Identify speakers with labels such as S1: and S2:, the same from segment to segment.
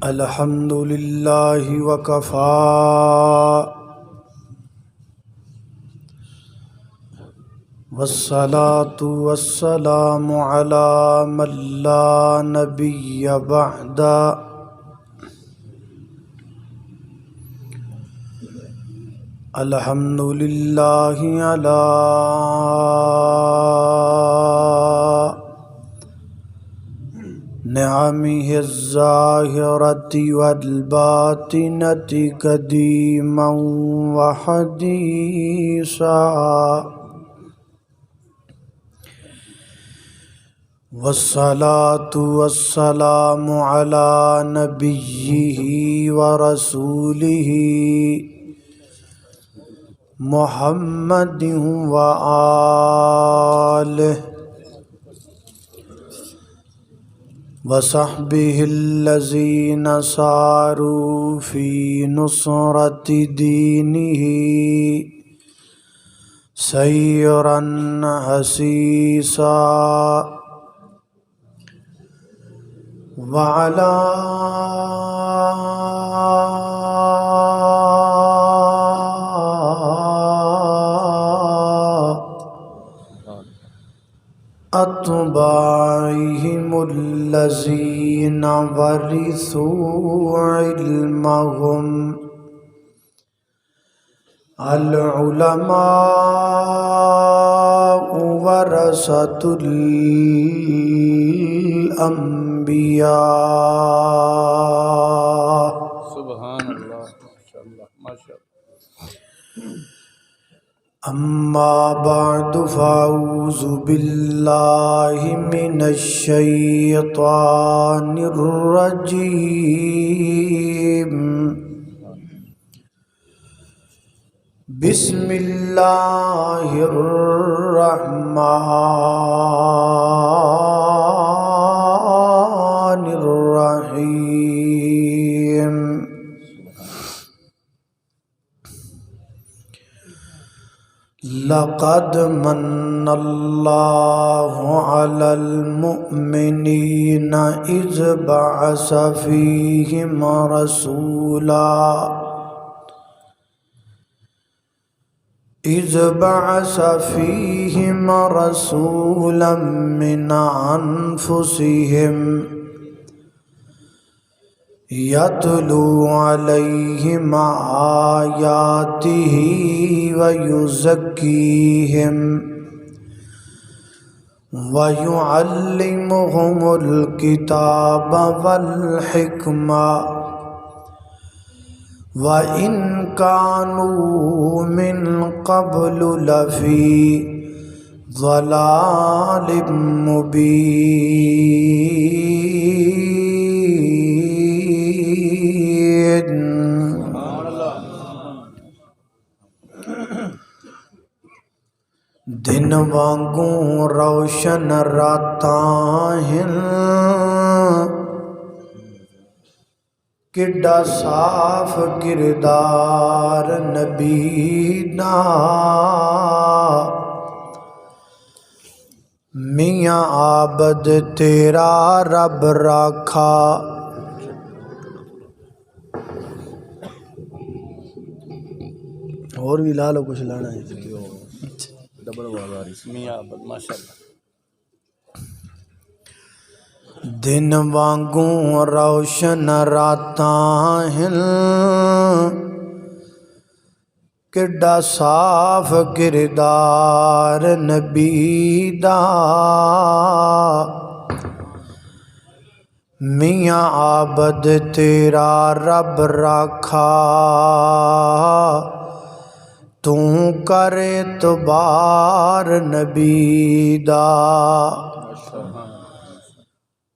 S1: الحمد لله وكفى والصلاة والسلام على من لا نبي بعد الحمد لله على نعمه الظاهرة والباطنة قديما وحديثا والصلاة والسلام على نبيه ورسوله محمد وآله وصحبه الذين ساروا في نصرة دينه سيرا حسيسا وعلى أتباعهم الذين ورثوا علمهم العلماء ورثة الأنبياء
S2: سبحان اللہ ماشاء اللہ ماشاء اللہ.
S1: أما بعد فأعوذ بالله من الشيطان الرجيم. بسم الله الرحمن الرحيم. لقد من الله على المؤمنين إذ بعث فيهم رسولا من أنفسهم يتلو عليهم آياته ويزكيهم ويعلمهم الكتاب والحكمة وإن كانوا من قبل لفي ضلال مبين. دن وانگوں روشن راتاں ہیں کڈا صاف کردار نبی دا میاں عابد تیرا رب راکھا. اور بھی لا لو کچھ لانا ہے
S2: ڈبل آواز آ رہی ہے. میاں عابد ماشاء اللہ.
S1: دن وانگوں روشن راتاں ہیں کڈا صاف کردار نبی دا میاں عابد تیرا رب راکھا. توں کر اعتبار نبی دا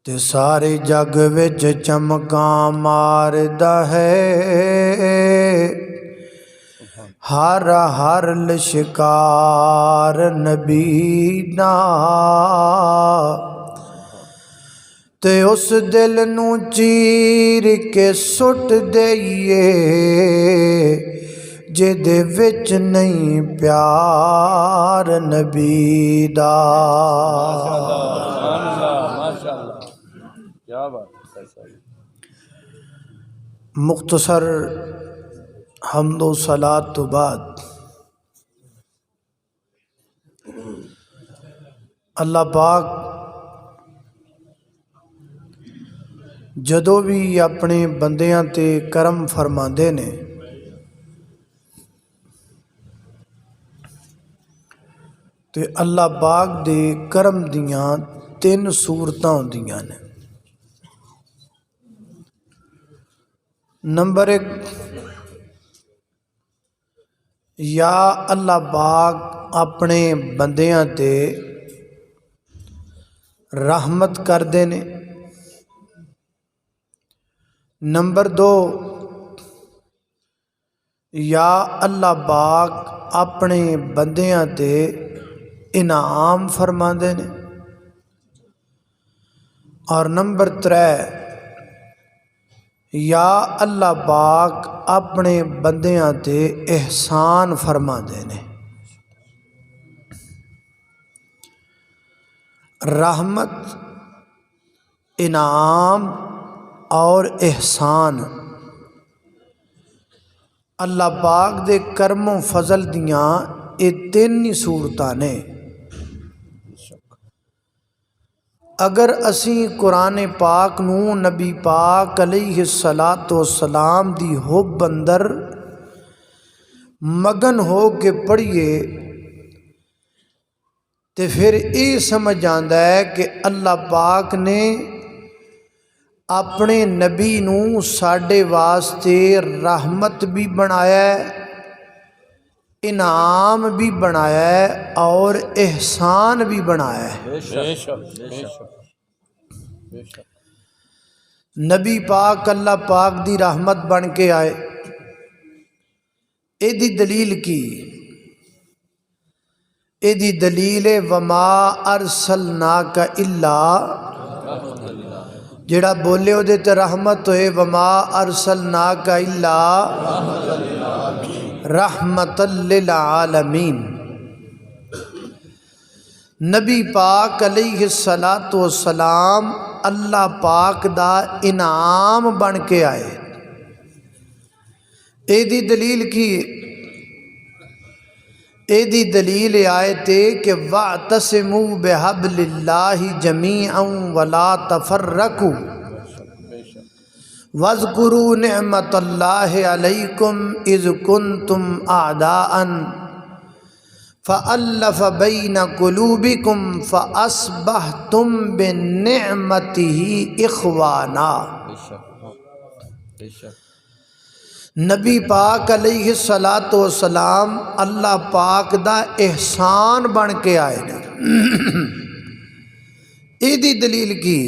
S1: تے سارے جگ وچ چمکاں ماردا ہے. ہر ہر لشکار نبی دا تے اس دل نو چیر کے سٹ دئیے جدے وچ نہیں پیار نبی دا.
S2: ماشاء اللہ کیا بات ہے.
S1: مختصر حمد و صلات تو بعد اللہ پاک جدوں بھی اپنے بندیاں تے کرم فرماندے نے تے اللہ پاک دے کرم دیاں تین صورتاں ہوندیاں نے۔ نمبر 1، یا اللہ پاک اپنے بندیاں تے رحمت کردے نے۔ نمبر 2، یا اللہ پاک اپنے بندیاں تے انعام فرماندے نے۔ اور نمبر 3، یا اللہ پاک اپنے بندیاں تے احسان فرماندے نے۔ رحمت، انعام اور احسان اللہ پاک دے کرم و فضل دیاں یہ تین ہی صورتاں نے۔ اگر اسی قرآن پاک نو نبی پاک علیہ الصلاۃ والسلام دی حب اندر مگن ہو کے پڑھیے تے پھر یہ سمجھ آندا ہے کہ اللہ پاک نے اپنے نبی نو ساڈے واسطے رحمت بھی بنایا ہے، انعام بھی بنایا ہے اور احسان بھی بنایا ہے۔ نبی پاک اللہ پاک دی رحمت بن کے آئے، اے دی دلیل کی؟ اے دی دلیل وما ارسلناک الا، جڑا بولے او دے تے رحمت ہوئے، وما ارسلناک الا رحمت للعالمین۔ نبی پاک علیہ الصلاۃ والسلام اللہ پاک دا انعام بن کے آئے۔ اے دی دلیل کی؟ اے دی دلیل آیت کہ وَاعْتَصِمُوا بِحَبْلِ اللَّهِ جَمِيعًا وَلَا تَفَرَّقُوا وَاذْكُرُوا نِعْمَةَ اللَّهِ عَلَيْكُمْ إِذْ كُنْتُمْ أَعْدَاءً فَأَلَّفَ بَيْنَ قُلُوبِكُمْ فَأَصْبَحْتُمْ بِنِعْمَتِهِ إِخْوَانًا۔ نبی پاک علیہ الصلاۃ والسلام اللہ پاک دا احسان بن کے آئے نے۔ اے دی دلیل کی؟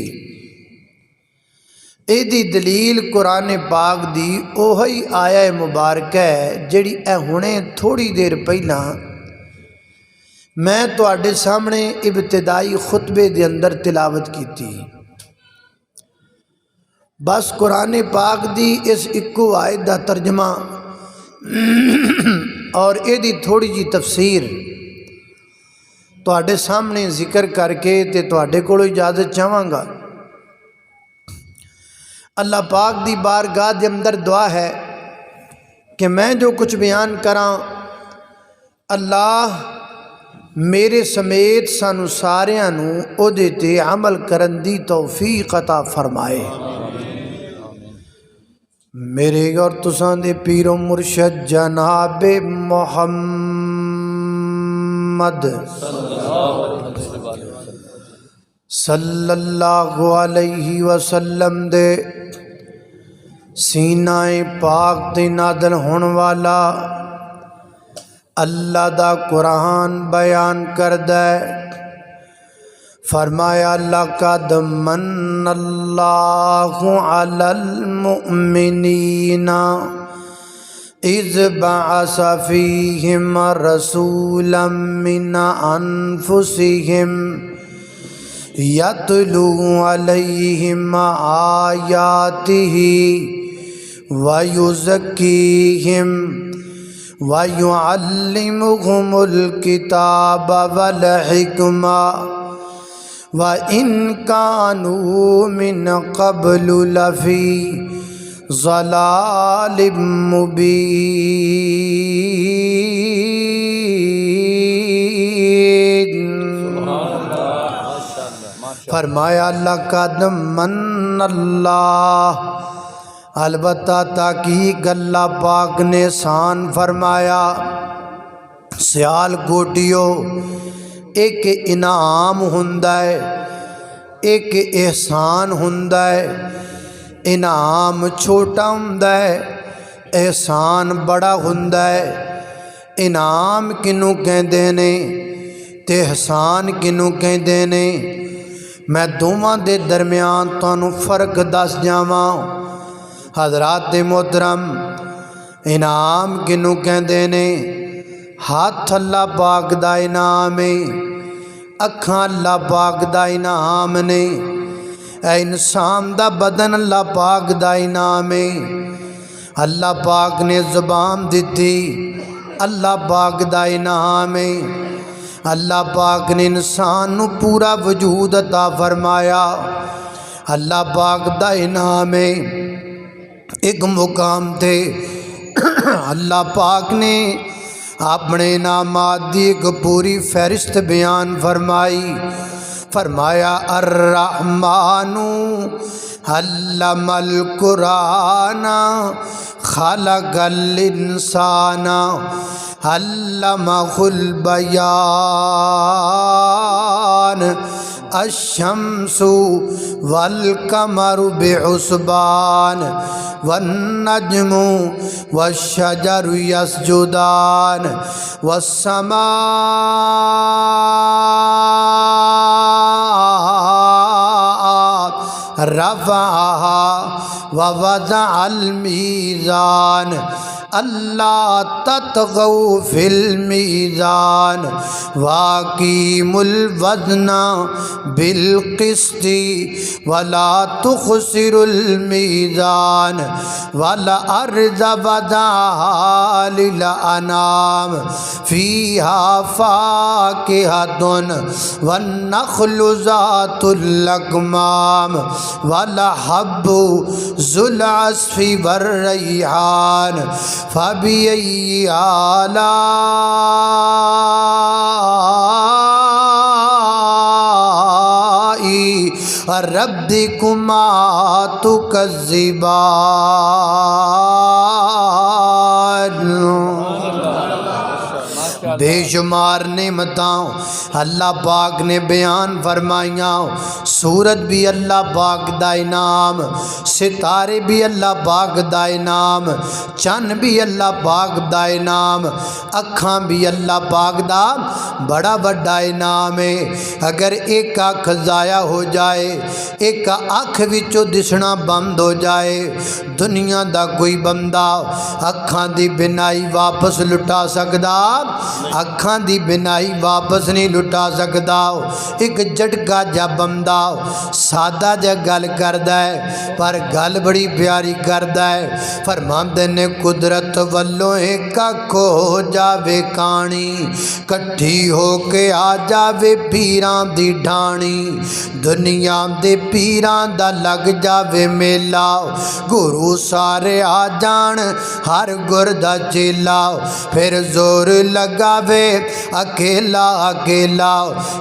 S1: اے دی دلیل قرآن پاک دی اوہی آیہ مبارکہ ہے جڑی اے ہونے تھوڑی دیر پہلا میں تواڈے سامنے ابتدائی خطبے دے اندر تلاوت کی تھی۔ بس قرآن پاک دی اس اکو آیت دا ترجمہ اور اے دی تھوڑی جی تفسیر تواڈے سامنے ذکر کر کے تے تواڈے کولوں اجازت چاہواں گا۔ اللہ پاک دی بارگاہ دے اندر دعا ہے کہ میں جو کچھ بیان کراں اللہ میرے سمیت سانو ساریاں نو او دے تے عمل کرن دی توفیق عطا فرمائے۔ میرے اور تساں دے پیر و مرشد جناب محمد صلی اللہ علیہ وسلم دے سینہ پاک تے نازل ہون والا اللہ دا قرآن بیان کردہ ہے۔ فرمایا لقد من اللہ علی المؤمنین اذ بعث فیہم رسولا من انفسہم یتلو علیہم آیاتہ ویزکیہم وَيُعَلِّمُهُمُ الْكِتَابَ وَالْحِكْمَةَ وَإِنْ كَانُوا مِنْ قَبْلُ لَفِي ضلال مبین۔ فرمایا لقد من اللہ، البتہ تحقیق اللہ پاک نے احسان فرمایا۔ سیال کوٹیو، ایک انعام ہوندا ہے، ایک احسان ہوندا ہے۔ انعام چھوٹا ہوندا ہے، احسان بڑا ہوندا ہے۔ انعام کنوں کہندے نے تے احسان کنوں کہندے نے، میں دوواں دے درمیان تانوں فرق دس جاواں۔ حضرات محترم، انعام کنوں کہندے نے؟ ہاتھ اللہ پاک دا انعام ہے، اکھاں اللہ پاک دا انعام نے، اے انسان دا بدن اللہ پاک دا انعام ہے۔ اللہ پاک نے زبان دتی، اللہ پاک دا انعام ہے۔ اللہ پاک نے انسان نو پورا وجود عطا فرمایا، اللہ پاک دا انعام ہے۔ ایک مقام تے اللہ پاک نے اپنے انعامات دی ایک پوری فہرست بیان فرمائی۔ فرمایا الرحمن علم القرآن خلق الانسان علمہ البیان الشمس والقمر بحسبان والنجم والشجر يسجدان والسماء رفعها ووضع الميزان اللہ تطغوا فی المیزان واقیموا الوزن بالقسط ولا تخسروا الميزان والارض وضعها للانام فیہا فاکہۃ والنخل ذات الاکمام والحب ذو العصف والریحان فَبِأَيِّ آلَاءِ رَبِّكُمَا تُكَذِّبَانِ۔ بے شمار نعمتاں اللہ پاک نے بیان فرمائیاں۔ سورج بھی اللہ پاک دا انعام، ستارے بھی اللہ پاک دا انعام، چن بھی اللہ پاک دا انعام، اکھاں بھی اللہ پاک دا بڑا بڑا انعام ہے۔ اگر ایک اکھ ضائع ہو جائے، ایک اکھ وچوں دسنا بند ہو جائے، دنیا دا کوئی بندہ اکھاں دی بینائی واپس لٹا سکدا؟ اکھاں دی بینائی واپس نہیں لٹا سکدا۔ ایک جھٹکا جا بندہ سادہ جا گل کردا ہے پر گل بڑی پیاری کردا ہے۔ فرماندے نے قدرت والوں ایک اکھ ہو جاوے کانی، کٹھی ہو کے آ جاوے پیران دی ڈھانی، دنیا دے پیران دا لگ جاوے میلا، گرو سارے آ جان ہر گردا چیلا، پھر زور لگاوے اکیلا اکیلا،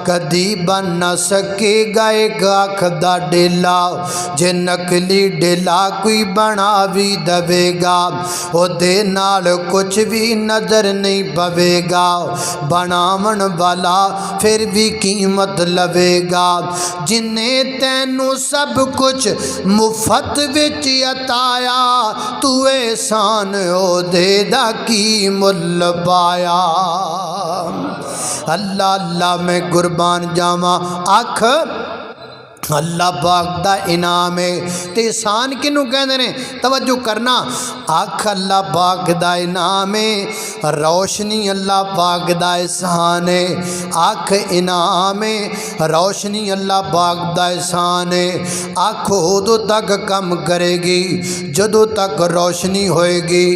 S1: کدی بن نہ سکے گا ایک اکھ دا ڈیلا، جے نکلی ڈیلا کوئی بنا بھی دے گا، او دے نال کچھ بھی نظر نہیں پوے گا، بناون والا پھر بھی قیمت لوے گا، جنہیں تینوں سب کچھ مفت وچ عطایا، تو احسان او دے دا کی مل پایا۔ اللہ اللہ میں قربان جاواں، اکھ اللہ پاک دا انعام ہے۔ تے احسان کنوں کہندے نے؟ توجہ کرنا، اکھ اللہ پاک دا انعام ہے، روشنی اللہ پاک دا احسان ہے، اکھ انعام ہے، روشنی اللہ پاک دا احسان ہے۔ اکھ ادو تک کم کرے گی جدو تک روشنی ہوئے گی،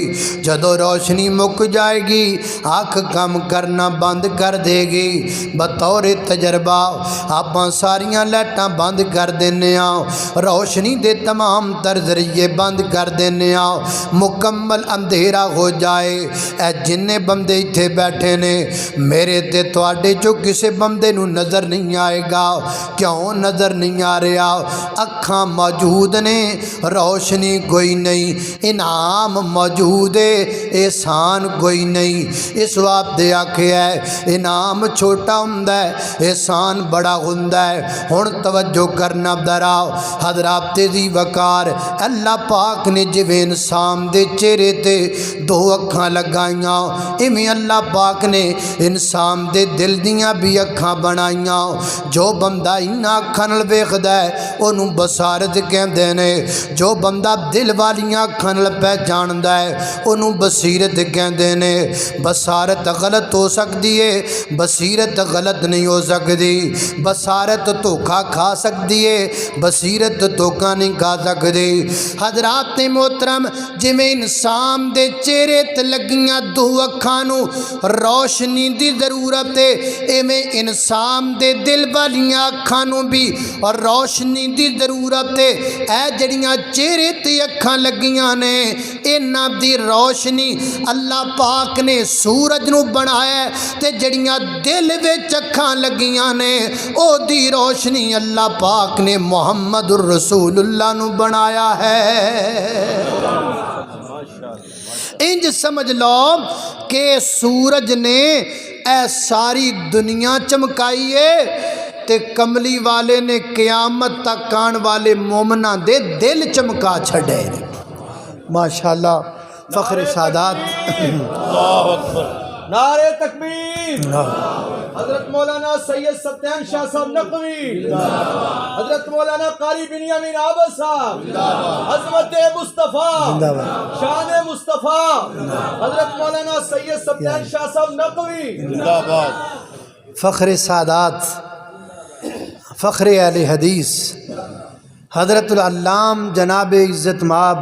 S1: جدو روشنی مک جائے گی اکھ کم کرنا بند کر دے گی۔ بطور تجربہ آپ ساریاں لائٹاں بند کر دینے روشنی دے تمام تر ذریعے بند کر دینے مکمل اندھیرا ہو جائے، اے جننے بندے اتھے بیٹھے نے میرے تے تواڈے جو کسے بندے نو نظر نہیں آئے گا۔ کیوں نظر نہیں آ رہا؟ اکھاں موجود نے، روشنی کوئی نہیں، انعام موجود ہے، احسان کوئی نہیں۔ اس واسطے آکھیا ہے انعام چھوٹا ہوندا ہے، احسان بڑا ہوندا ہے۔ ہن توجہ کرنا دراؤ حضرات تیزی وقار، اللہ پاک نے جویں انسان دے چہرے تے دو اکھاں لگائیاں، ایویں اللہ پاک نے انسان دے دل دیاں بھی اکھاں بنائیاں۔ جو بندہ انہاں اکھاں نال ویکھدا ہے اونوں بصارت کہندے نے، جو بندہ دل والیاں اکھاں نال پہچاندا ہے اونوں بصیرت کہندے نے۔ بصارت غلط ہو سکتی ہے، بصیرت غلط نہیں ہو سکتی۔ بصارت دھوکا کھا سکتی ہے، بصیرت دھوکا نہیں کھا سکتی۔ حضرات محترم جویں انسان دے چہرے تے لگیاں دو اکھاں نوں روشنی دی ضرورت ہے، ایویں انسان دے دل والیاں اکھاں نوں بھی اور روشنی دی ضرورت ہے۔ اے جڑیاں چہرے تے اکھاں لگیاں نے انہاں دی روشنی اللہ پاک نے سورج نو بنایا ہے، تے جڑیاں دل وچ اکھاں لگیاں نے او دی روشنی اللہ پاک نے محمد الرسول اللہ نو بنایا ہے۔ انج سمجھ لو کہ سورج نے اے ساری دنیا چمکائی ہے تے کملی والے نے قیامت تک آن والے مومناں دے دل چمکا چھڑے۔ ماشاءاللہ فخر سادات
S2: اللہ اکبر، نعرہ تکبیر،
S3: حضرت مولانا سید ستین شاہ صاحب نقوی، حضرت مولانا قاری بنیامین عابد صاحب، عظمت مصطفیٰ، شان مصطفیٰ، حضرت مولانا سید ستین شاہ صاحب نقوی،
S2: زندہ باد،
S1: فخر سادات، فخر اہل حدیث، حضرت العلام جناب عزت مآب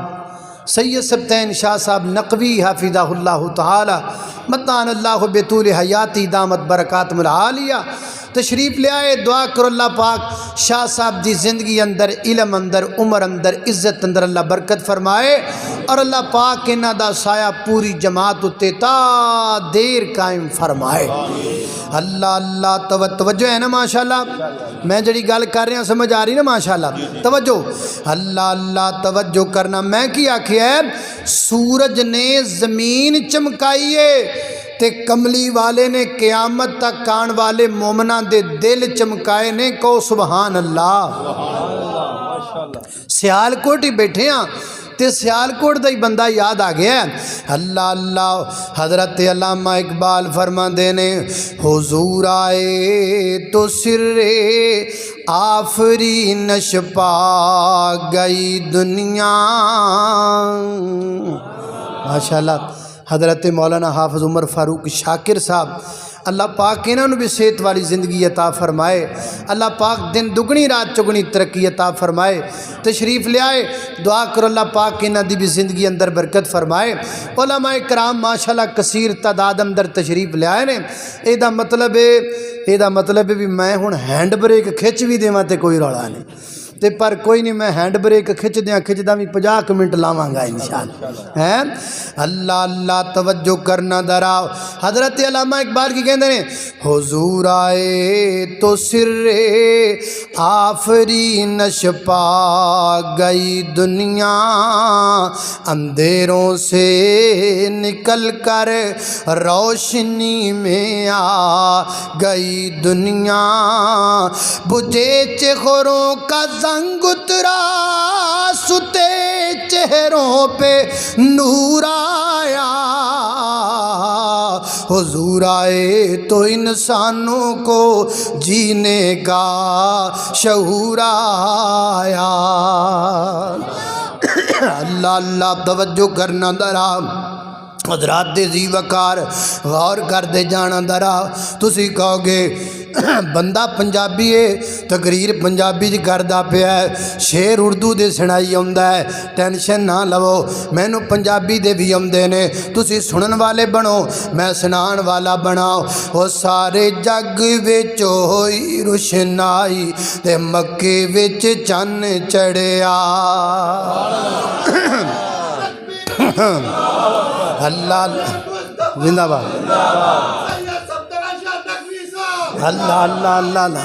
S1: سید سبتین شاہ صاحب نقوی حافظہ اللہ تعالی متان اللہ بطول حیاتی دامت برکاتم العالیہ تشریف لے آئے۔ دعا کرو اللہ پاک شاہ صاحب دی زندگی اندر، علم اندر، عمر اندر، عزت اندر اللہ برکت فرمائے، اور اللہ پاک انہاں دا سایہ پوری جماعت اتے تا دیر قائم فرمائے۔ اللہ اللہ توجہ ہے نا ماشاءاللہ، میں جڑی گل کر رہا سمجھ آ رہی نا ماشاءاللہ، توجہ اللہ اللہ توجہ کرنا۔ میں کی آکھیا ہے سورج نے زمین چمکائی ہے تے کملی والے نے قیامت تک آن والے مومناں دے دل چمکائے نے، کو سبحان اللہ۔ سیال کوٹ ہی بیٹھے ہاں تے سیال کوٹ دا ہی بندہ یاد آ گیا ہے۔ اللہ اللہ حضرت علامہ اقبال فرما دینے حضور آئے تو سر آفرینش پا گئی دنیا۔ ماشاءاللہ حضرت مولانا حافظ عمر فاروق شاکر صاحب، اللہ پاک انہوں نے بھی صحت والی زندگی عطا فرمائے، اللہ پاک دن دگنی رات چگنی ترقی عطا فرمائے۔ تشریف لے آئے، دعا کرو اللہ پاک انہوں دی بھی زندگی اندر برکت فرمائے۔ علماء کرام ماشاءاللہ کثیر تعداد اندر تشریف لے آئے نے۔ اے دا مطلب ہے بھی میں ہن ہینڈ بریک کھچ بھی دیواں تے کوئی رولا نہیں تے، پر کوئی نہیں، میں ہینڈ بریک کھچ دیاں بھی 50 منٹ لاواں گا انشاءاللہ ہیں۔ اللہ اللہ توجہ کرنا دراؤ۔ حضرت علامہ اقبال کی کہندے نے حضور آئے تو سر آفرینش پا گئی دنیا، اندھیروں سے نکل کر روشنی میں آ گئی دنیا، بجھے چہروں کا زنگ اترا ستے چہروں پہ نور آیا، حضور آئے تو انسانوں کو جینے کا شعور آیا۔ اللہ اللہ توجہ کرنا درا حضرات دے زی وقار غور کرتے جانا درا تسی کہو گے بندہ پنجابی ہے تقریر پنجابی چ کردا پیا ہے شعر اردو دے سنائی آوندا ہے ٹینشن نہ لو مینوں پنجابی دے بھی آندے نے تسی سنن والے بنو میں سنان والا بناؤ او سارے جگ وچ ہوئی روشنائی تے مکے وچ چن چڑھیا اللہ زندہ باد اللہ اللہ اللہ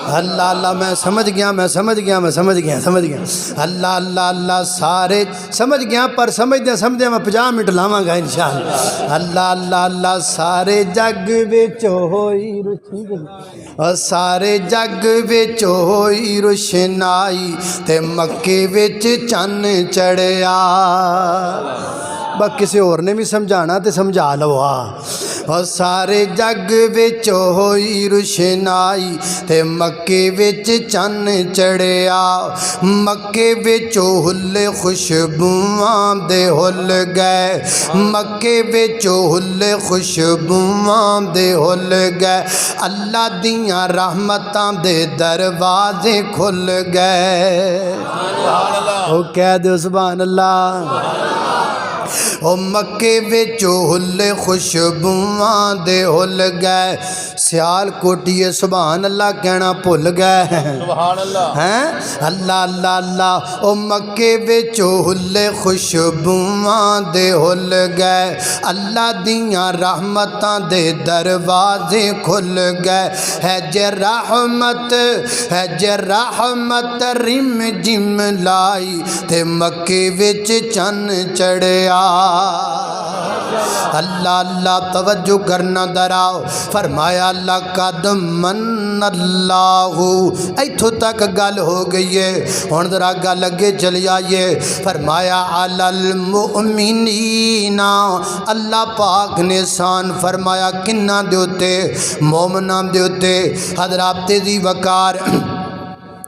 S1: اللہ اللہ میں سمجھ گیا اللہ اللہ اللہ سارے سمجھ گیا پر سمجھدے میں 50 منٹ لاواں گا انشاءاللہ اللہ اللہ اللہ سارے جگ وچ ہوئی روشنائی سارے جگ وچ ہوئی روشنائی تے مکے وچ چن چڑھیا بس کسی اور نے بھی سمجھانا تے سمجھا لو اور سارے جگ وچ ہوئی روشنائی تے مکے وچ چن چڑھیا مکے وچ ہل خوشبواں دے ہل گئے مکے وچ ہل خوشبواں دے ہل گئے اللہ دیاں رحمتاں دے دروازے کھل گئے او کہہ دو سبحان اللہ او مکے وچ ہل خوشبواں دے ہل گئے سیال کوٹیے سبحان اللہ کہنا بھل گئے
S2: سبحان اللہ
S1: ہیں اللہ اللہ اللہ او مکے وچ ہل خوشبواں دے ہل گئے اللہ دیاں رحمتاں دے دروازے کھل گئے ہے جے رحمت رم جم لائی تے مکے وچ چن چڑھیا اللہ اللہ توجہ کرنا دراؤ فرمایا لقد من اللہ ایتھوں تک گل ہو گئی ہے ہن ذرا گل اگے چلی آئیے فرمایا علی المؤمنین اللہ پاک نے سان فرمایا کنہ دے اوتے مومناں دے اوتے حضرات دی وقار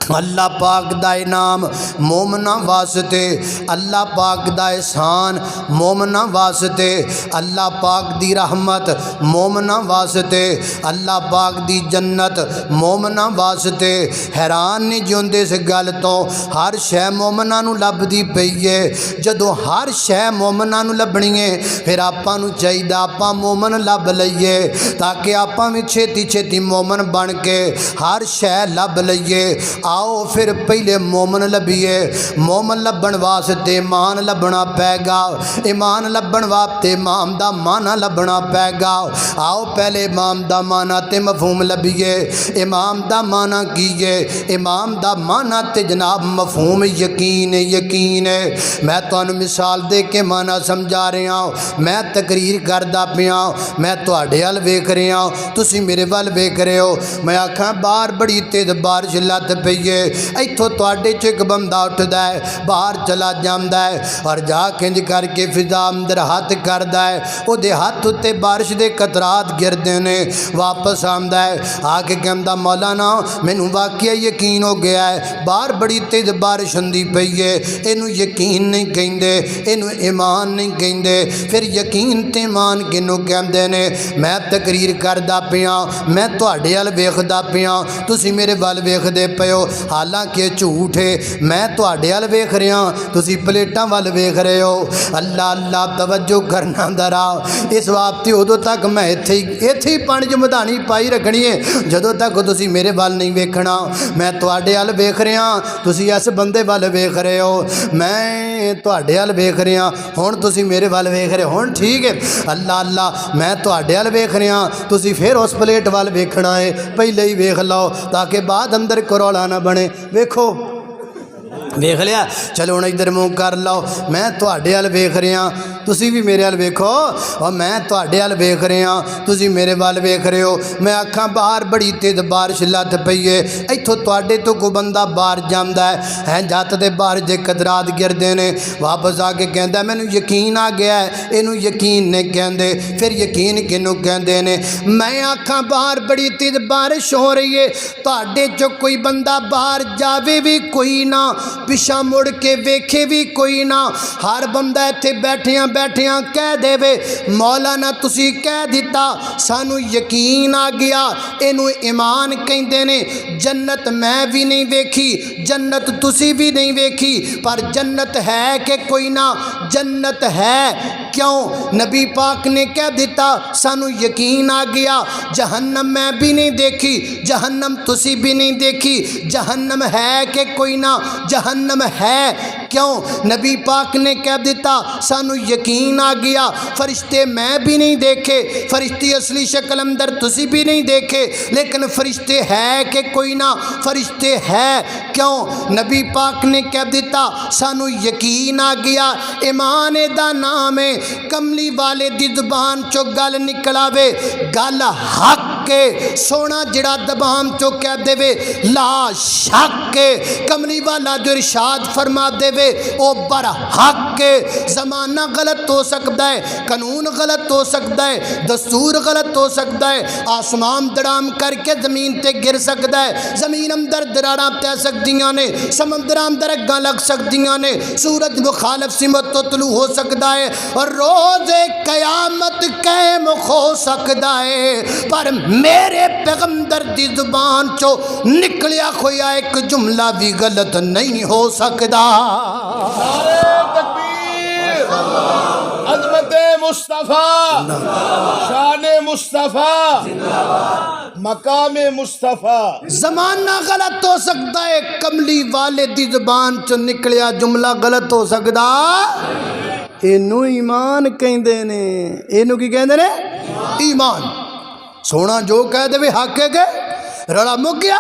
S1: اللہ پاک دا انعام مومنہ واسطے اللہ پاک دا احسان مومنہ واسطے اللہ پاک دی رحمت مومنہ واسطے اللہ پاک دی جنت مومنہ واسطے حیران نہیں جوندے اس گل تو ہر شے مومنہ نو لبدی پئی ہے جدوں ہر شے مومنہ نو لبنی ہے پھر آپاں نو چاہیے آپاں مومن لب لئیے تاکہ آپاں بھی چھتی چھتی مومن بن کے ہر شے لب لئیے آؤ پھر پہلے مومن لبیے مومن لبن واسطے ایمان لبنا پے گا ایمان لبن واسطے امام دا مانا لبنا پے گا آؤ پہلے امام دا مانا تے مفہوم لبیے امام دا مانا کیے امام دا مانا تے جناب مفہوم یقین ہے میں تانوں مثال دے کے مانا سمجھا رہا ہوں میں تقریر کردا پیا میں تواڈے ول ویکھ رہا ہوں تسی میرے ول ویکھ رہے ہو میں آکھاں باہر بڑی تیز بارش لت پئی ہے ایتھوں تواڈے چ ایک بندہ اٹھدا ہے باہر چلا جاندا ہے اور جا کے انج کر کے فضا اندر ہاتھ کردا ہے او دے ہاتھ تے بارش دے قطرات گردے نے واپس آندا ہے آ کے کہندا مولانا مینوں واقعہ یقین ہو گیا ہے باہر بڑی تیز بارش ہوندی پئی ہے اینوں یقین نہیں کہندے اینوں ایمان نہیں کہندے پھر یقین تے ایمان کینوں کہندے نے میں تقریر کردا پیا میں تواڈے ول ویکھدا پیا تسی میرے ول ویکھدے پیو حالانکہ جھوٹ ہے میں تواڈے ول ویکھ رہا تسی پلیٹاں ول ویکھ رہے ہو اللہ اللہ توجہ کرنا درا اس واسطے ادوں تک میں ایتھے ہی پانی چ مدانی پائی رکھنی ہے جدوں تک تسی میرے ول نہیں ویکھنا میں تواڈے ول ویکھ رہا تسی اس بندے ول ویکھ رہے ہو میں تواڈے ول ویکھ رہا ہن تسی میرے ول ویکھ رہے ہن ٹھیک ہے اللہ اللہ میں تواڈے ول ویکھ رہا تسی پھر اس پلیٹ ول ویکھنا ہے پہلے ہی ویکھ لو تاکہ بعد اندر کروڑا نہ بنے ویکھو ویکھ لیا چلو ہن ادھر منہ کر لو میں تواڈے ول ویکھ رہا تسی بھی میرے ول ویکھو اور میں تواڈے ول ویکھ رہا تسی میرے ول ویکھ رہے ہو میں آکھاں باہر بڑی تیز بارش لت پئی ہے ایتھوں تواڈے تو کوئی بندہ باہر جاندا ہے جت دے بارش دے قطرات گردے نے واپس آ کے کہندا مینوں یقین آ گیا ہے اینوں یقین نہیں کہندے پھر یقین کینوں کہندے نے میں آکھاں باہر بڑی تیز بارش ہو رہی ہے تواڈے چ کوئی بندہ باہر جاوے بھی کوئی نہ پچھا مڑ کے ویکھے بھی کوئی نہ ہر بندہ ایتھے بیٹھیاں بیٹھیاں کہہ دے مولانا تسی کہہ دیتا سانو یقین آ گیا اینو ایمان کہندے نے جنت میں بھی نہیں ویکھی جنت تسی بھی نہیں ویکھی پر جنت ہے کہ کوئی نہ جنت ہے کیوں نبی پاک نے کہہ دیتا سانو یقین آ گیا جہنم میں بھی نہیں دیکھی جہنم تسی بھی نہیں دیکھی جہنم ہے کہ کوئی نہ جہنم ہے کیوں نبی پاک نے کہہ دیتا سانو یقین آ گیا فرشتے میں بھی نہیں دیکھے فرشتے اصلی شکل اندر تسی بھی نہیں دیکھے لیکن فرشتے ہے کہ کوئی نہ فرشتے ہے کیوں نبی پاک نے کہہ دیتا سانو یقین آ گیا ایمان دا نام ہے کملی والے دی زبان چو گل نکلاوے گل حق کے سونا جڑا دبان چو کہہ دے وے لا شک کے کملی والا جو ارشاد فرما دے وے او بر حق کے زمانہ غلط ہو سکتا ہے قانون غلط ہو سکتا ہے دستور غلط ہو سکتا ہے آسمان دڑام کر کے زمین تے گر سکتا ہے زمین اندر دراڑاں پہ سکتیاں نے سمندر اندر اگاں لگ سکتیاں نے سورج مخالف سمت تو طلوع ہو سکتا ہے اور روز قیامت قائم ہو سکتا ہے پر میرے پیغمبر دی زبان چو نکلیا ہویا ایک جملہ بھی غلط نہیں ہو سکتا
S3: نعرہ تکبیر عظمت مصطفیٰ شان مصطفیٰ مقام مصطفیٰ
S1: زمانہ غلط ہو سکتا ہے کملی والے دی زبان چو نکلیا جملہ غلط ہو سکتا اینو ایمان کہندے نے اینو کی کہندے نے ایمان سونا جو کہہ دے حق ہے کہ رڑا مک گیا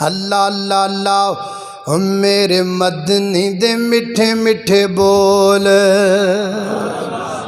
S1: اللہ اللہ اللہ میرے مدنی دے میٹھے میٹھے بول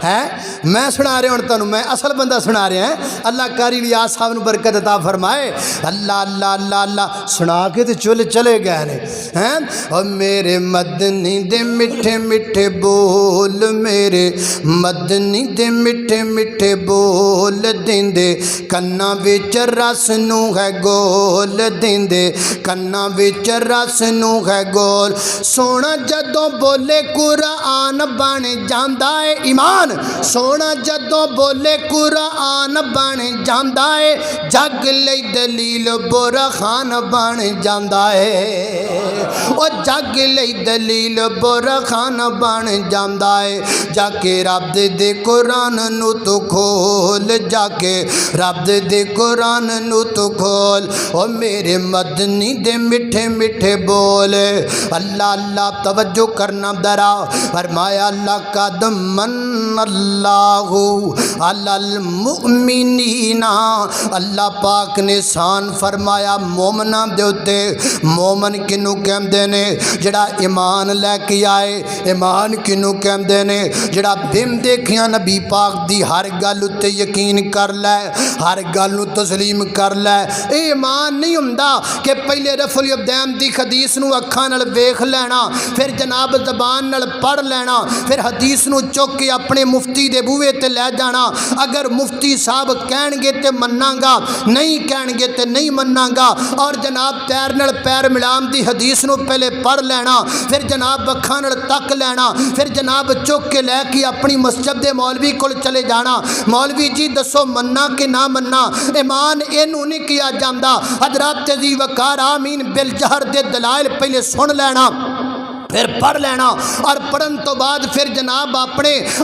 S1: ہے میں سنا رہا ہوں تنوں میں اصل بندہ سنا رہا ہے اللہ کاری لیاس صاحب نے برکت عطا فرمائے اللہ اللہ اللہ اللہ سنا کے تو چلے گئے ہیں اور میرے مدنی دے میٹھے میٹھے بول میرے مدنی دے میٹھے میٹھے بول دیندے کنا وچ رس نو ہے گول دیندے کنا وچ رس نو ہے گول سونا جدوں بولے قرآن بن جاندا ہے ایمان سونا جدوں بولے قرآن بن جاندا ہے جگ لئی دلیل برہان بن جاندا ہے او جگ لئی دلیل برہان بن جاندا ہے جا کے رب دے قرآن نو تو کھول جا کے رب دے قرآن نو تو کھول او میرے مدنی دے میٹھے میٹھے بول اللہ اللہ توجہ کرنا درا فرمایا اللہ کا دمن اللہ علی المؤمنین اللہ پاک نے شان فرمایا مومناں دے اُتے مومن کنوں کہندے نے جڑا ایمان لے کے آئے ایمان کنوں کہندے نے جڑا بن دیکھیاں نبی پاک دی ہر گل اُتے یقین کر لے ہر گل نو تسلیم کر لے اے ایمان نہیں ہوندا کہ پہلے رفع الیدین دی حدیث نو اکھاں نال ویکھ لینا پھر جناب زبان نال پڑھ لینا پھر حدیث نو چوک کے اپنے مفتی دے بوئے تے لے جانا اگر مفتی صاحب کہن گے تے مناں گا نہیں کہن گے تے نہیں مناں گا اور جناب پیر نال پیر ملام دی حدیث نو پہلے پڑھ لینا پھر جناب اکھاں نال تک لینا پھر جناب چوک کے لے کے اپنی مسجد دے مولوی کول چلے جانا مولوی جی دسو مننا کہ نہ مننا ایمان اینو نہیں کیا جاندا حضرات عزیز وقار آمین بالجہر دے دلائل پہلے سن لینا پھر پڑھ لینا اور پڑھن تو بعد پھر جناب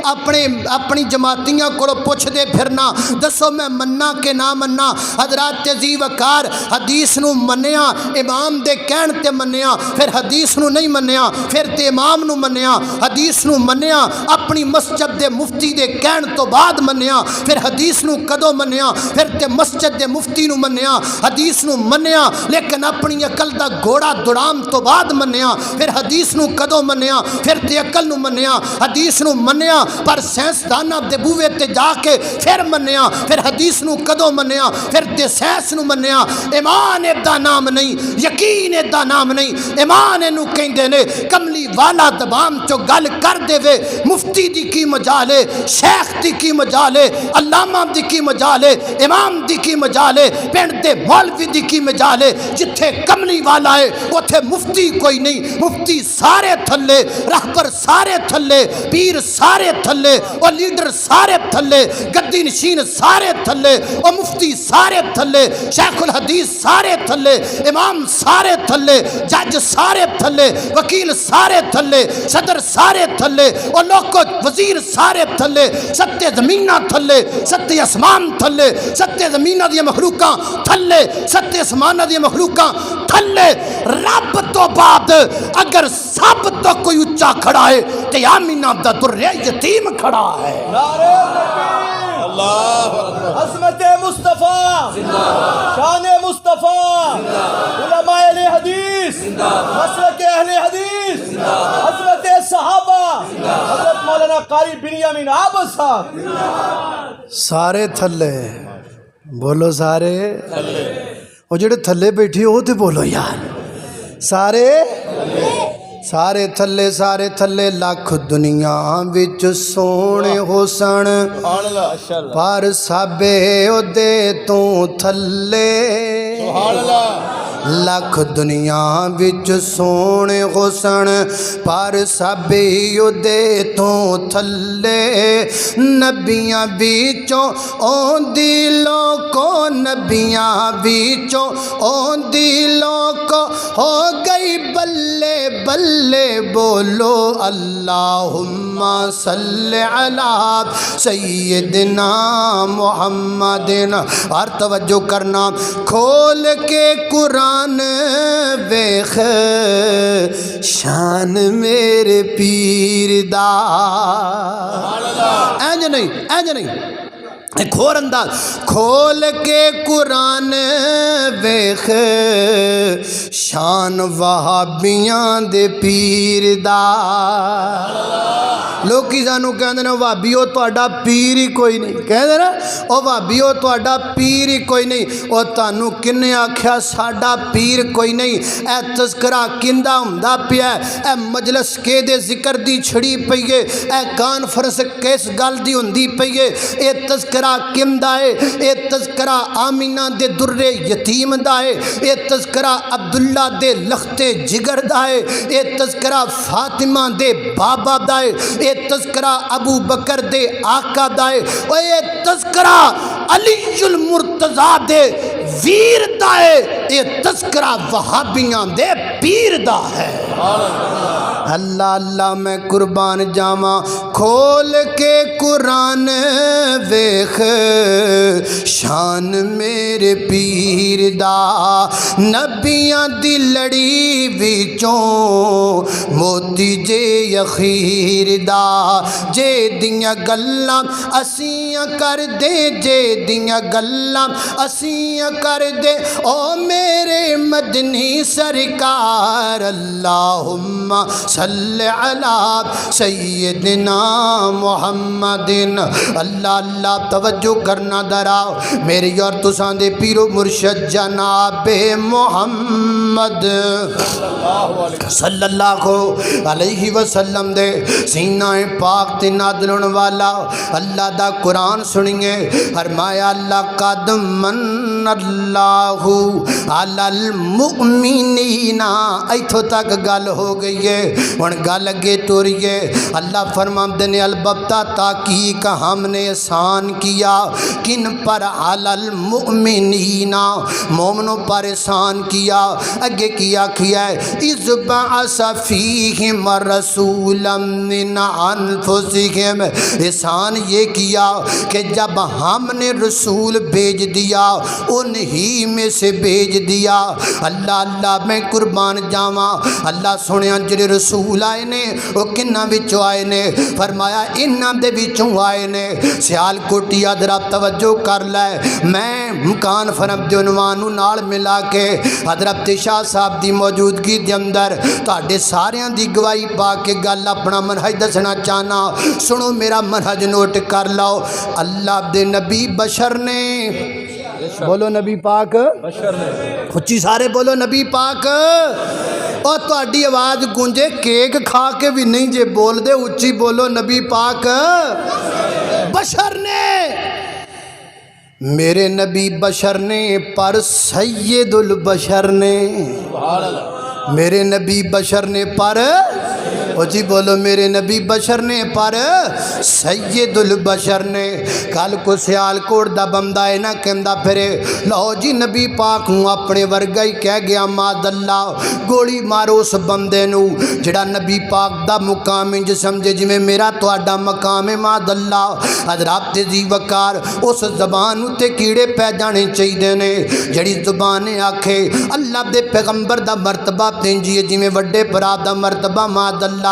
S1: اپنی جماعتیاں کو پوچھ دے پھرنا دسو میں مننا کہ نہ مننا حضرات عزیز وقار حدیث نو منیا امام دے کہن تے منیا پھر حدیث نو نہیں منیا پھر تے امام نو منیا حدیث نو منیا اپنی مسجد دے مفتی دے کہن تو بعد منیا پھر حدیث نو کدو منیا پھر تے مسجد دے مفتی نو منیا حدیث نو منیا لیکن اپنی عقل دا گھوڑا دڑام تو بعد منیا پھر حدیث نو کدو منیا پھر تے عقل نو منیا حدیث نو منیا پر سائنسداناں دے بوئے تے جا کے پھر منیا پھر حدیث نو کدو منیا پھر تے سائنس نو منیا ایمان دا نام نہیں یقین دا نام نہیں ایمان نو کہندے نے کملی کملی والا دبام چو گل کر دے وے مفتی دی کی مجالے شیخ دی کی مجالے علامہ دی کی مجالے امام دی کی مجالے پنڈ دے مولوی دی کی مجالے جتھے کملی والا ہے اتھے مفتی کوئی نہیں مفتی سارے تھلے رہبر سارے تھلے پیر سارے تھلے اور لیڈر سارے تھلے گدی نشین سارے تھلے اور مفتی سارے تھلے شیخ الحدیث سارے تھلے امام سارے تھلے جج سارے تھلے وکیل سارے تھلے صدر سارے تھلے اور لوکو وزیر سارے تھلے ستے زمینہ تھلے ستے اسمان تھلے ستے زمینہ دی مخلوقاں تھلے ستے اسمانہ دی مخلوقاں تھلے رب تو بعد اگر سب تو کوئی اچھا کھڑا ہے تو آمینہ دا در یتیم کھڑا ہے
S3: نعرہ تکبیر اللہ عظمت مصطفیٰ شان مصطفیٰ علماء اہل حدیث مسلک اہل حدیث حضرت صحابہ حضرت مولانا قاری بنیامین عابد صاحب
S1: سارے تھلے بولو سارے وہ جڑے تھلے بیٹھے ہو تے بولو یار سارے سارے تھلے لاکھ دنیا وچ سونے حسن پر سابے او دے تو تھلے لاکھ دنیا وچ سونے حسن پر سابے او دے تو تھلے نبیاں وچوں اوندی لوکو نبیاں وچوں اوندی لوکو ہو گئی بلے بلے بولو اللہم صلی علی سیدنا محمد اور توجہ کرنا کھول کے قرآن ویخ شان میرے پیر دا اینج نہیں ایک اور انداز کھول کے قرآن ویخ شان وہابیاں دے پیر دا لوکی سانو کہندے نا وہابیو تہاڈا پیر ہی کوئی نہیں کہندے نا او وہابیو تہاڈا پیر ہی کوئی نہیں او تانوں کنے آکھیا ساڈا پیر کوئی نہیں اے تذکرہ کیندا ہوندا پیا اے مجلس کے دے ذکر دی چھڑی پئی ہے اے کانفرنس کس گل دی ہوندی پئی ہے اے تذکرہ کیندا ہے اے تذکرہ آمینہ دے در یتیم دا ہے اے تذکرہ عبداللہ دے لختے جگر دا ہے اے تذکرہ فاطمہ دے بابا دا ہے اے تذکرہ ابو بکر دے آقا دا ہے اور اے تذکرہ علی المرتضیٰ دے ویر دا ہے اے تذکرہ وہابیاں دے پیر دا ہے اللہ اللہ میں قربان جاواں کھول کے قرآن ویخ شان میرے پیر دا نبیاں دی لڑی وچوں موتی جے اخیر دا جے دیاں گلاں اسیاں کر دے جے دیاں گلاں اسیاں کر دے او میرے مدنی سرکار اللہم صلی علی سیدنا محمد اللہ اللہ توجہ کرنا دراؤ میری اور تسان دے پیرو مرشد جناب محمد صلی اللہ علیہ وسلم دے سینہ پاک تے نادلن والا اللہ دا قرآن سنیے فرمایا اللہ قد من اللہ علی المؤمنین ایتھو تک گل ہو گئی ہے ان گل اگے توریے اللہ فرماتے ہیں البتہ تحقیق ہم نے احسان کیا کن پر علی المؤمنین مومنوں پر احسان کیا اگے کیا ہے اذ بعث فیہم رسولا من انفسہم احسان یہ کیا کہ جب ہم نے رسول بھیج دیا انہی میں سے بھیج دیا اللہ اللہ میں قربان جاواں اللہ سنیا جڑے رسول آئے نے وہ کنہ وچوں آئے نے فرمایا انہاں دے وچوں آئے نے سیال کوٹی حضرت توجہ کر لے میں مکان فرم دے عنوان نال ملا کے حضرت شاہ صاحب دی موجودگی دے اندر تہاڈے ساریاں دی گواہی پا کے گل اپنا منہج دسنا چاہنا سنو میرا منہج نوٹ کر لو اللہ دے نبی بشر نے بولو نبی پاک بشر نے اچھی سارے بولو نبی پاک اور تہاڈی آواز گونجے کیک کھا کے بھی نہیں جے بول دے اچھی بولو نبی پاک بشر نے میرے نبی بشر نے پر سید البشر نے میرے نبی بشر نے پر جی بولو میرے نبی بشر نے پر سید البشر نے کل کو سیال کوٹ دا بندہ ہے نہ کہندا پھرے لو جی نبی پاک ہوں اپنے ورگا ہی کہہ گیا ماد اللہ گولی مارو اس بندے نو جڑا نبی پاک دا مقام انج سمجھے جی میں میرا تہاڈا مقام ہے ماد اللہ حضرات جی وقار اس زبان تے کیڑے پہ جانے چاہیے نے جڑی زبان آکھے اللہ دے پیغمبر دا مرتبہ تینجیے جی میں وڈے پرا دا مرتبہ ماد اللہ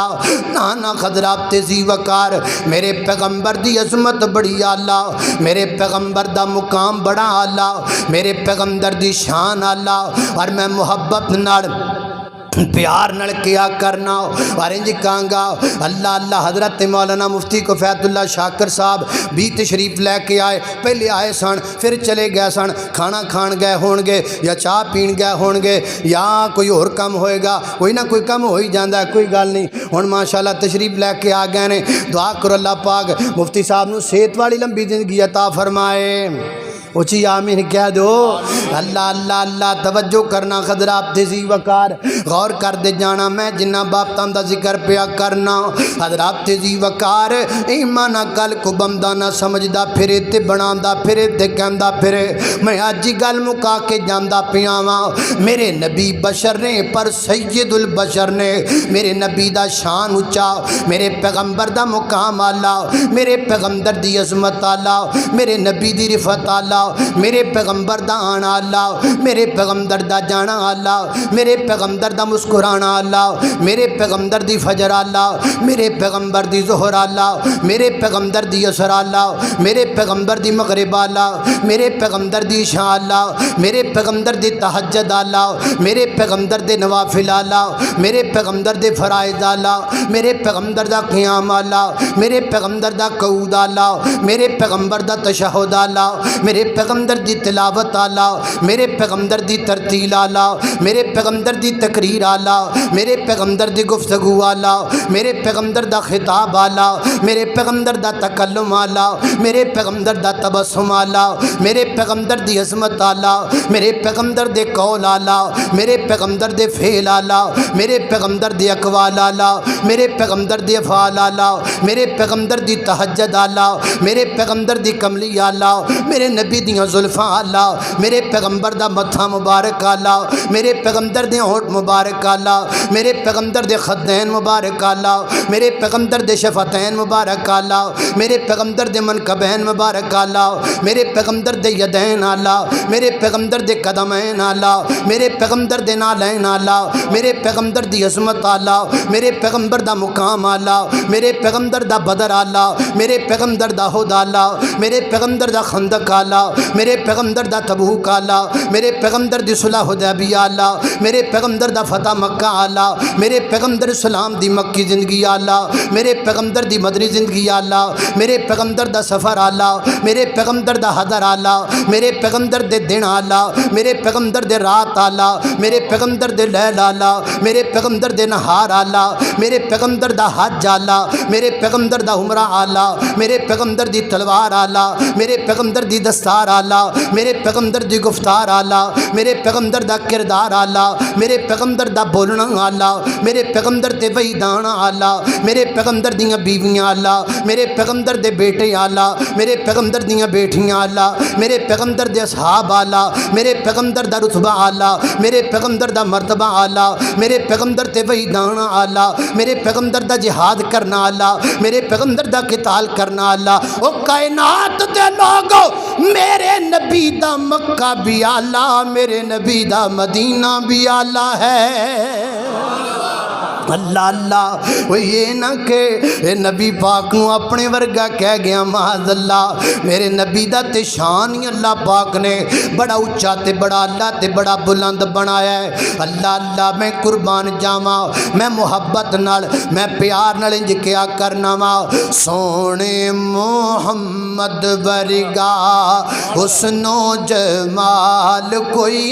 S1: نانا خضرات تیزی وقار میرے پیغمبر دی عظمت بڑی آلہ میرے پیغمبر دا مقام بڑا آلہ میرے پیغمبر دی شان آلہ اور میں محبت نال پیار نل کیا کرنا اور انج کہاں اللہ اللہ حضرت مولانا مفتی کفایت اللہ شاکر صاحب بھی تشریف لے کے آئے پہلے آئے سن پھر چلے گئے سن کھانا کھان گئے ہون گے یا چاہ پین گئے ہون گے یا کوئی اور کم ہوئے گا کوئی نہ کوئی کم ہو ہی جاندہ ہے کوئی گل نہیں ہن ماشاءاللہ تشریف لے کے آ گئے نے دعا کرو اللہ پاک مفتی صاحب نو صحت والی لمبی زندگی عطا فرمائے اچھی آمین کہہ دو اللہ اللہ اللہ توجہ کرنا خضرات تیزی وقار غور کر دے جانا میں جنہ باپتاں دا ذکر پیا کرنا حضرات تیزی وقار ایمانہ کل کو بندہ نہ سمجھدا پھرے تے بناندہ پھرے تے کہندہ پھرے میں آجی گل مکا کے جاندہ پیاواں میرے نبی بشر نے پر سید البشر نے میرے نبی دا شان اچا میرے پیغمبر دا مقام آلہ میرے پیغمبر دی عظمت آلہ میرے نبی دی رفت آلہ میرے پیغمبر دا آنا اللہ میرے پیغمبر دا جانا اللہ میرے پیغمبر دا مسکرانا اللہ میرے پیغمبر دی فجر اللہ میرے پیغمبر دی ظہر اللہ میرے پیغمبر دی عصر اللہ میرے پیغمبر دی مغرب اللہ میرے پیغمبر دی عشاء اللہ میرے پیغمبر دی تہجد اللہ میرے پیغمبر دے نوافل اللہ میرے پیغمبر دے فرائض اللہ میرے پیغمبر دا قیام اللہ میرے پیغمبر دا قعود اللہ میرے پیغمبر دا تشہد اللہ میرے پیغمبر دی تلاوت آلہ میرے پیغمبر دی ترتیل آلہ میرے پیغمبر دی تقریر آلہ میرے پیغمبر دی گفتگو آلہ میرے پیغمبر دا خطاب آلہ میرے پیغمبر دا تکلم آلہ میرے پیغمبر دا تبسم آلہ میرے پیغمبر دی عظمت آلہ میرے پیغمبر دے قول آلہ میرے پیغمبر دے فعل آلہ میرے پیغمبر دے اقوال آلہ میرے پیغمبر دے افعال آلہ میرے پیغمبر دی تہجد آلہ میرے پیغمبر دی کملی آلہ میرے نبی دیاں زلفاں اللہ میرے پیغمبر دا متھا مبارک اللہ میرے پیغمبر دے ہونٹ مبارک اللہ میرے پیغمبر دے خدین مبارک اللہ میرے پیغمبر دے شفتین مبارک اللہ میرے پیغمبر دے منکبین مبارک اللہ میرے پیغمبر دے یدین اللہ میرے پیغمبر دے قدمین اللہ میرے پیغمبر دے نالین اللہ میرے پیغمبر دی عظمت اللہ میرے پیغمبر دا مقام اللہ میرے پیغمبر دا بدر اللہ میرے پیغمبر دا ہد اللہ میرے پیغمبر دا خندق اللہ میرے پیغمبر دا تبوک اللہ میرے پیغمبر دی صلح حدیبیہ اللہ میرے پیغمبر دا فتح مکہ اللہ میرے پیغمبر اسلام دی مکی زندگی اللہ میرے پیغمبر دی مدنی زندگی اللہ میرے پیغمبر دا سفر اللہ میرے پیغمبر دا حضر اللہ میرے پیغمبر دے دن اللہ میرے پیغمبر دے رات اللہ میرے پیغمبر دے لیل اللہ میرے پیغمبر دے نہار اللہ میرے پیغمبر دا حج اللہ میرے پیغمبر دا عمرہ اللہ میرے پیغمبر دی تلوار اللہ میرے پیغمبر دی دستار اللہ میرے پیغمبر دی گفتار اللہ میرے پیغمبر دا کردار اللہ میرے پیغمبر دا بولنا اللہ میرے پیغمبر دے وحیدان اللہ میرے پیغمبر دیاں بیویاں اللہ میرے پیغمبر دے بیٹے اللہ میرے پیغمبر دیاں بیٹھیاں اللہ میرے پیغمبر دے اصحاب اللہ میرے پیغمبر دا رتبہ اللہ میرے پیغمبر دا مرتبہ اللہ میرے پیغمبر دے وحیدان اللہ میرے پیغمبر دا جہاد کرنا اللہ میرے پیغمبر دا قتال کرنا اللہ او کائنات دے لوگو میرے نبی دا مکہ بھی آلہ میرے نبی دا مدینہ بھی آلہ ہے اللہ اللہ وہ یہ نہ کہ نبی پاک نو اپنے ورگا کہہ گیا معاذ اللہ میرے نبی دا تے شان ہی اللہ پاک نے بڑا اچھا تے بڑا اللہ تے بڑا بلند بنایا ہے اللہ اللہ میں قربان جاواں میں محبت نال میں پیار نال انج کیا کرنا وا سونے محمد ورگا حسن و جمال کوئی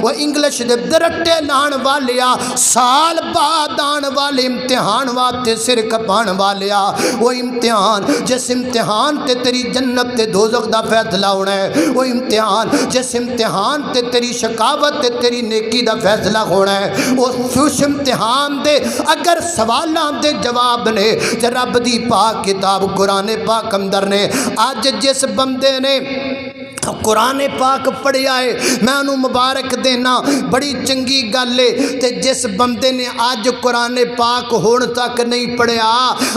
S1: وہ انگلش دے رٹے لان والیا سال بعد آن والے امتحان واسطے سر کپان والیا وہ امتحان جس امتحان تے تیری جنت تے دوزخ دا فیصلہ ہونا ہے وہ امتحان جس امتحان تے تیری شکاوت تے تیری نیکی دا فیصلہ ہونا ہے اس امتحان دے اگر سوالاں دے جواب نے تے رب دی پاک کتاب قرآن پاک اندر نے آج جس بندے نے قرآن پاک پڑھیا ہے میں انہوں مبارک دینا بڑی چنگی گل ہے تے جس بندے نے آج قرآن پاک ہون تک نہیں پڑھیا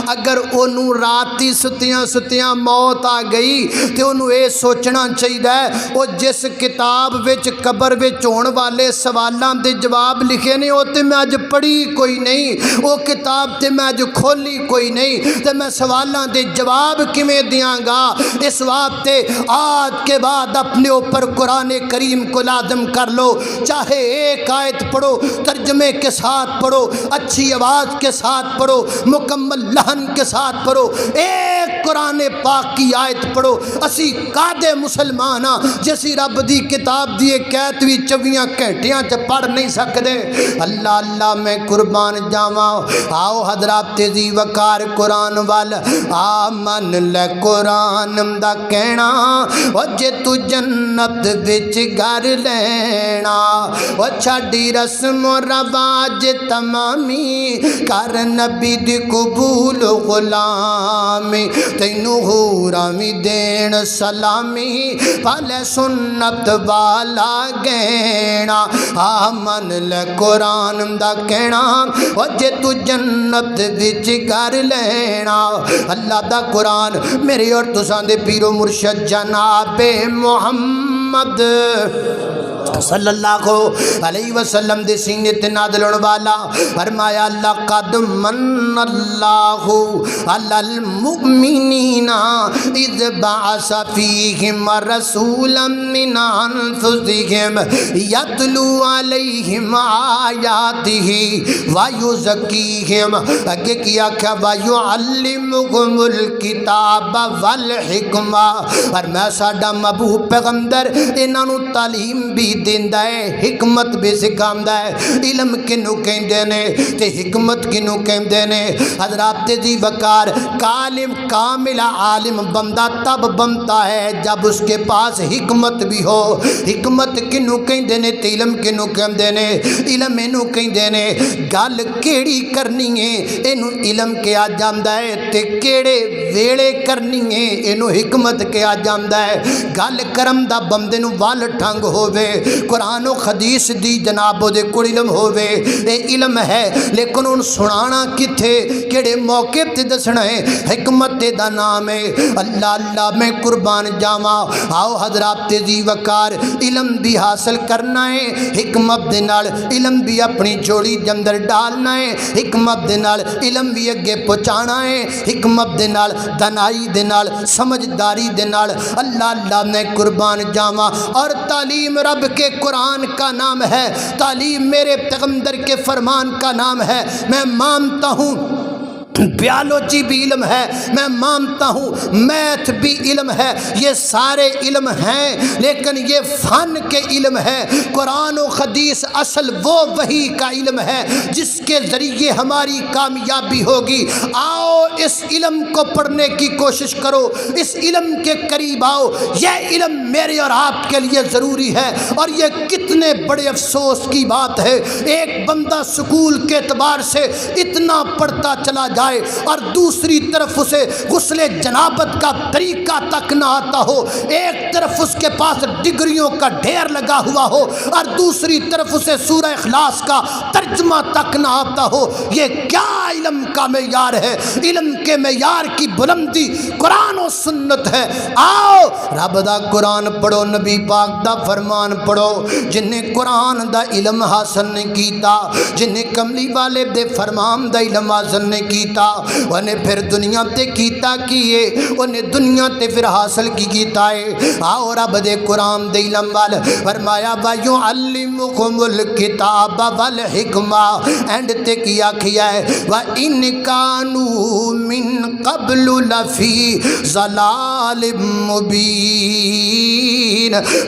S1: اگر انہوں راتی ستیاں ستیاں موت آ گئی تے انہوں اے سوچنا چاہیے وہ جس کتاب وچ قبر وچ ہون والے سوالاں دے جواب لکھے نے وہ تے میں آج پڑھی کوئی نہیں وہ کتاب تے میں آج کھولی کوئی نہیں تے میں سوالاں دے جواب کیویں دیاں گا اس واسطے آج کے بعد اپنے اوپر قرآن کریم کو لازم کر لو چاہے ایک آیت پڑھو ترجمے کے ساتھ پڑھو اچھی آواز کے ساتھ پڑھو مکمل لہن کے ساتھ پڑھو ایک قرآن پاک کی آیت پڑھو اسی قادے مسلمان ہاں جیسی رب دی کتاب دی قید بھی 24 گھنٹیاں چ پڑھ نہیں سکتے اللہ اللہ میں قربان جاواں آؤ حضرات تیزی وقار قرآن وال آمن لے قرآن دا کہنا او جے تو جنت وچ گھر لینا او چھڈی رسم و رواج تمامی کر نبی دی قبول غلامی تینوں حوراں وی دین سلامی پالے سنت والا گہنا آمن لے قرآن دا کہنا او جے تو جنت وچ گھر لینا اللہ دا قرآن میرے اور تساں دے پیرو مرشد جناب محمد صلی اللہ علیہ وسلم دے سینے تے نازل ہونے والا فرمایا لقد من اللہ علی المؤمنین اذ بعث فیہم رسولا من انفسہم یتلو علیہم آیاتہ ویزکیہم اگے کیا کیا ویعلمہم الکتاب والحکمہ فرمایا ساڈا محبوب پیغمبر انہاں نوں تعلیم بھی دیندہ ہے حکمت بھی سکھاندہ ہے علم کنو کہندے نے تے حکمت کنو کہندے نے حضرات تیزی وقار کامل عالم بندہ تب بنتا ہے جب اس کے پاس حکمت بھی ہو حکمت کنو کہندے نے تے علم کنو کہندے نے علم انو کہندے نے گل کیڑی کرنی ہے انو علم کیا جاندہ ہے تے کیڑے ویڑے کرنی ہے انو حکمت کیا جاندہ ہے گل کرم دا بندے نو وال ٹھنگ ہووے قرآن و حدیث دی جناب دے کوئی علم ہووے اے علم ہے لیکن ان سنانا کتھے کیڑے موقع تے دسنا ہے حکمت دا نام ہے اللہ اللہ میں قربان جاواں آؤ حضرات تیزی وقار علم بھی حاصل کرنا ہے حکمت دے نال علم بھی اپنی جوڑی دے اندر ڈالنا ہے حکمت دے نال علم بھی اگے پہنچانا ہے حکمت دے نال دانائی دے نال سمجھداری دے نال اللہ اللہ میں قربان جاواں اور تعلیم رب کے قرآن کا نام ہے تعلیم میرے پیغمبر کے فرمان کا نام ہے میں مانتا ہوں بیالوجی بھی علم ہے میں مانتا ہوں میتھ بھی علم ہے یہ سارے علم ہیں لیکن یہ فن کے علم ہے قرآن و حدیث اصل وہ وحی کا علم ہے جس کے ذریعے ہماری کامیابی ہوگی آؤ اس علم کو پڑھنے کی کوشش کرو اس علم کے قریب آؤ یہ علم میرے اور آپ کے لیے ضروری ہے اور یہ کتنے بڑے افسوس کی بات ہے ایک بندہ سکول کے اعتبار سے اتنا پڑھتا چلا جائے اور دوسری طرف اسے غسل جنابت کا طریقہ تک نہ آتا ہو ایک طرف اس کے پاس ڈگریوں کا ڈھیر لگا ہوا ہو اور دوسری طرف اسے سورہ اخلاص کا ترجمہ تک نہ آتا ہو یہ کیا علم کا معیار ہے علم کے معیار کی بلندی قرآن و سنت ہے آؤ رب دا قرآن پڑھو نبی پاک دا فرمان پڑھو جنہیں قرآن دا علم حاصل نہیں کیتا جنہیں کملی والے دے فرمان دا علم حاصل نہیں کیتا کیتا انہیں پھر دنیا تے کیتا کیے انہیں دنیا تے پھر حاصل کی کیتا ہے آؤ رب دے قرآن دے علم وال فرمایا وَيُعَلِّمُكُمُ الْكِتَابَ وَالْحِكْمَةَ اینڈ تے کیا کیا ہے وَإِنْ كَانُوا مِنْ قَبْلُ لَفِي ضَلَالٍ مُبِينٍ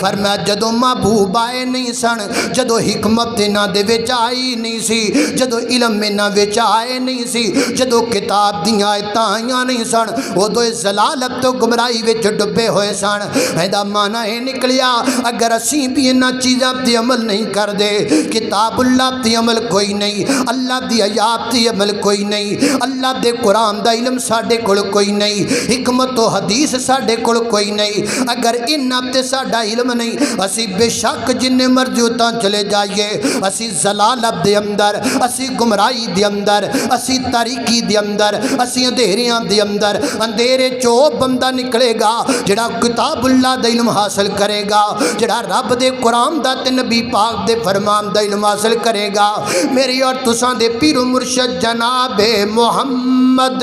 S1: فرمایا جدو محبوب آئے نہیں سن جدو حکمت انہاں دے وچ آئی نہیں سی جدو علم انہاں وچ آئے نہیں سی جدو کتاب دیاں آیتاں آئیاں نہیں سن ادو ضلالت تو گمراہی وچ ڈبے ہوئے سن ایدا معنی یہ نکلیا اگر اسی بھی انہاں چیزاں تے عمل نہیں کر دے کتاب اللہ تے عمل کوئی نہیں اللہ دی آیات تے عمل کوئی نہیں اللہ دے قرآن دا علم ساڈے کول کوئی نہیں حکمت و حدیث ساڈے کول کوئی نہیں اگر انہاں تے ساڈا علم نہیں اسی بے شک جن مرضی اتاں چلے جائیے اسی ضلالت دے اندر اسی گمراہی دے اندر اسی تاریکی دے اندر اسی اندھیریاں دے اندر اندھیرے چو بندہ نکلے گا جڑا کتاب اللہ دا علم حاصل کرے گا جڑا رب دے قرآن دا تے نبی پاک دے فرمان دا علم حاصل کرے گا میری اور تساں دے پیر و مرشد جناب محمد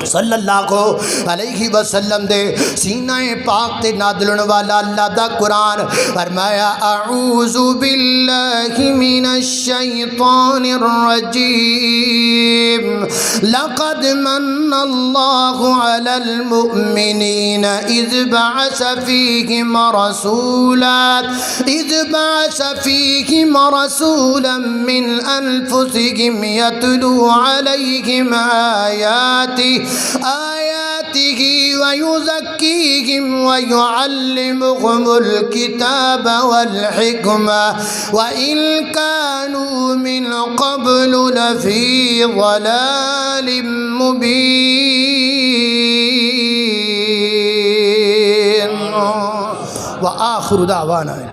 S1: صلی اللہ علیہ وسلم دے سینہ پاک تے نازلن والا اللہ دا قرآن فرمایا اعوذ باللہ من الشیطان الرجیم لقد من اللہ علی المؤمنین اذ بعث فیہم رسولا من انفسہم یتلو علیہم آیاته ويزكيهم ويعلمهم الكتاب والحكمة وإن كانوا من قبل لفي ضلال مبين وآخر دعوانا